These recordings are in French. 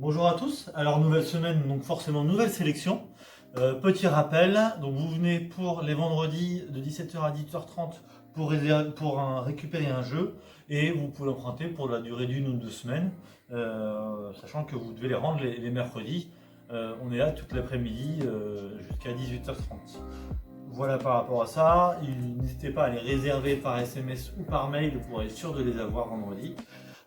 Bonjour à tous, alors nouvelle semaine, donc forcément nouvelle sélection. Petit rappel, donc vous venez pour les vendredis de 17h à 18h30 récupérer un jeu et vous pouvez l'emprunter pour la durée d'une ou deux semaines, sachant que vous devez les rendre les mercredis. On est là toute l'après-midi jusqu'à 18h30. Voilà par rapport à ça, n'hésitez pas à les réserver par SMS ou par mail pour être sûr de les avoir vendredi.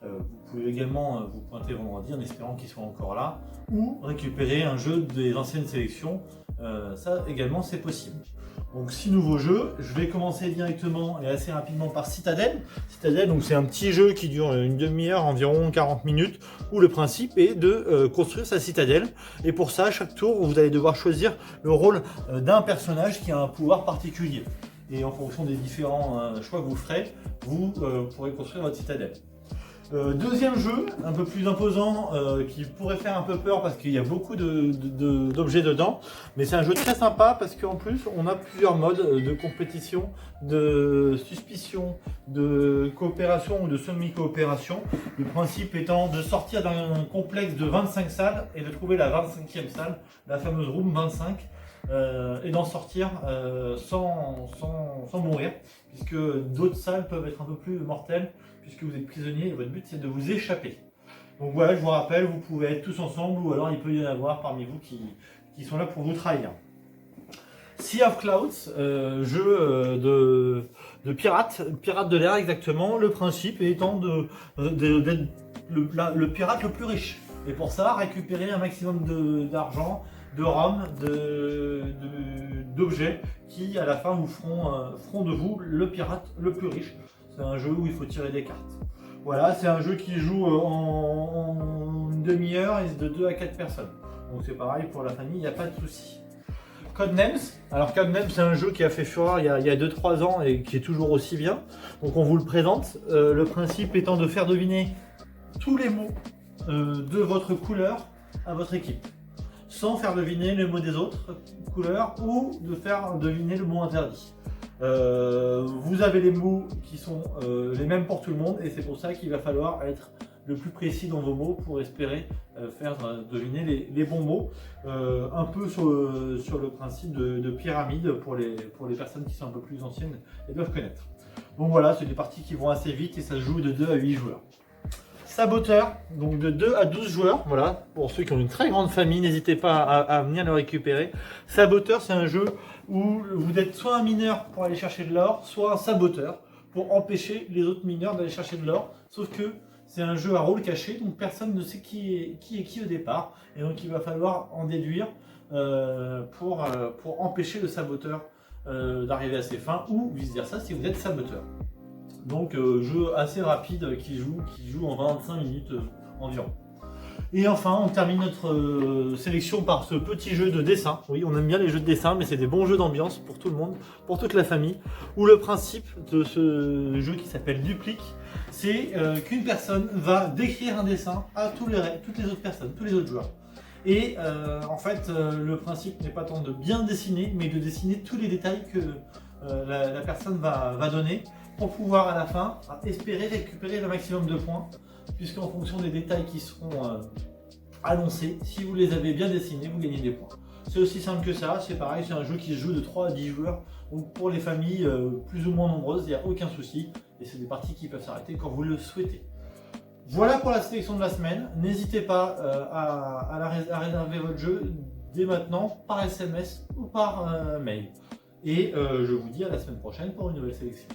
Vous pouvez également vous pointer vendredi en espérant qu'ils soient encore là ou récupérer un jeu des anciennes sélections, ça également c'est possible. Donc 6 nouveaux jeux, je vais commencer directement et assez rapidement par Citadel. Citadel, donc c'est un petit jeu qui dure une demi-heure, environ 40 minutes, où le principe est de construire sa citadelle. Et pour ça, à chaque tour, vous allez devoir choisir le rôle d'un personnage qui a un pouvoir particulier. Et en fonction des différents choix que vous ferez, vous pourrez construire votre citadelle. Deuxième jeu, un peu plus imposant, qui pourrait faire un peu peur parce qu'il y a beaucoup d'objets dedans, mais c'est un jeu très sympa parce qu'en plus on a plusieurs modes de compétition, de suspicion, de coopération ou de semi-coopération. Le principe étant de sortir d'un complexe de 25 salles et de trouver la 25e salle, la fameuse room 25. Et d'en sortir sans mourir, puisque d'autres salles peuvent être un peu plus mortelles, puisque vous êtes prisonnier et votre but c'est de vous échapper. Donc voilà, je vous rappelle, vous pouvez être tous ensemble ou alors il peut y en avoir parmi vous qui sont là pour vous trahir. Sea of Clouds, jeu de pirate de l'air exactement, le principe étant d'être le pirate le plus riche. Et pour ça, récupérer un maximum d'argent, de rhum, d'objets qui à la fin vous feront de vous le pirate le plus riche. C'est un jeu où il faut tirer des cartes. Voilà, c'est un jeu qui joue en une demi-heure et de 2 à 4 personnes. Donc c'est pareil pour la famille, il n'y a pas de souci. Codenames, alors Codenames c'est un jeu qui a fait fureur il y a 2-3 ans et qui est toujours aussi bien. Donc on vous le présente, le principe étant de faire deviner tous les mots de votre couleur à votre équipe, sans faire deviner les mots des autres couleurs ou de faire deviner le mot interdit. Vous avez les mots qui sont les mêmes pour tout le monde et c'est pour ça qu'il va falloir être le plus précis dans vos mots pour espérer faire deviner les bons mots. Un peu sur le principe de pyramide pour les personnes qui sont un peu plus anciennes et doivent connaître. Donc voilà, c'est des parties qui vont assez vite et ça se joue de 2 à 8 joueurs. Saboteur, donc de 2 à 12 joueurs, voilà, pour ceux qui ont une très grande famille, n'hésitez pas à venir le récupérer. Saboteur, c'est un jeu où vous êtes soit un mineur pour aller chercher de l'or, soit un saboteur pour empêcher les autres mineurs d'aller chercher de l'or, sauf que c'est un jeu à rôle caché, donc personne ne sait qui est qui au départ, et donc il va falloir en déduire pour empêcher le saboteur d'arriver à ses fins, ou vice versa si vous êtes saboteur. Donc jeu assez rapide qui joue en 25 minutes environ. Et enfin, on termine notre sélection par ce petit jeu de dessin. Oui, on aime bien les jeux de dessin, mais c'est des bons jeux d'ambiance pour tout le monde, pour toute la famille. Où le principe de ce jeu qui s'appelle Duplique, c'est qu'une personne va décrire un dessin à toutes les autres personnes, tous les autres joueurs. Et en fait, le principe n'est pas tant de bien dessiner, mais de dessiner tous les détails que la personne va donner, pour pouvoir à la fin espérer récupérer le maximum de points, puisqu'en fonction des détails qui seront annoncés, si vous les avez bien dessinés, vous gagnez des points. C'est aussi simple que ça, c'est pareil, c'est un jeu qui se joue de 3 à 10 joueurs, donc pour les familles plus ou moins nombreuses, il n'y a aucun souci, et c'est des parties qui peuvent s'arrêter quand vous le souhaitez. Voilà pour la sélection de la semaine, n'hésitez pas à réserver votre jeu dès maintenant par SMS ou par mail. Et je vous dis à la semaine prochaine pour une nouvelle sélection.